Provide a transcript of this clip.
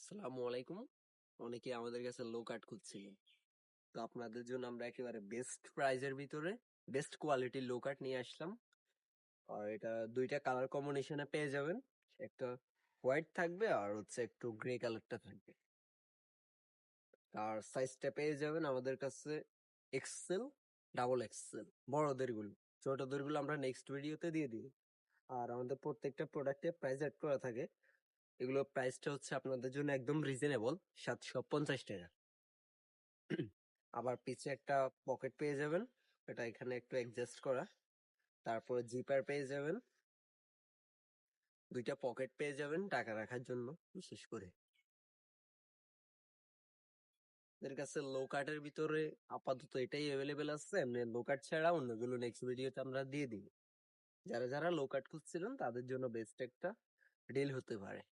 আসসালামু আলাইকুম। অনেকে আমাদের কাছে লো কাট খুঁজছিলেন। তো আপনাদের জন্য আমরা একেবারে বেস্ট প্রাইজের ভিতরে বেস্ট কোয়ালিটির লো কাট নিয়ে আসলাম। আর এটা দুইটা কালার কম্বিনেশনে পেয়ে যাবেন। একটা হোয়াইট থাকবে আর হচ্ছে একটু গ্রে কালারটা থাকবে। আর সাইজটা পেয়ে যাবেন আমাদের কাছে এক্সেল, ডাবল এক্সেল, বড়দের গুলো। ছোটদের গুলো আমরা নেক্সট ভিডিওতে দিয়ে দিই। আর আমাদের প্রত্যেকটা প্রোডাক্টে প্রাইস অ্যাড করা থাকে। এগুলো প্রাইসটা হচ্ছে আপনাদের জন্য একদম রিজনেবল, 750 টাকা। আবার পিছে একটা পকেট পেয়ে যাবেন, এটা এখানে একটু অ্যাডজাস্ট করা। তারপরে জিপার পেয়ে যাবেন, দুইটা পকেট পেয়ে যাবেন টাকা রাখার জন্য বিশেষ করে। এদের কাছে লো কার্টের ভিতরে আপাতত এটাই অ্যাভেলেবেল আছে, এমনি লো কার্ট ছাড়া অন্যগুলো নেক্সট ভিডিওতে আমরা দিয়ে দিই। যারা যারা লো কার্ট খুঁজছিলেন তাদের জন্য বেস্ট একটা ডিল হতে পারে।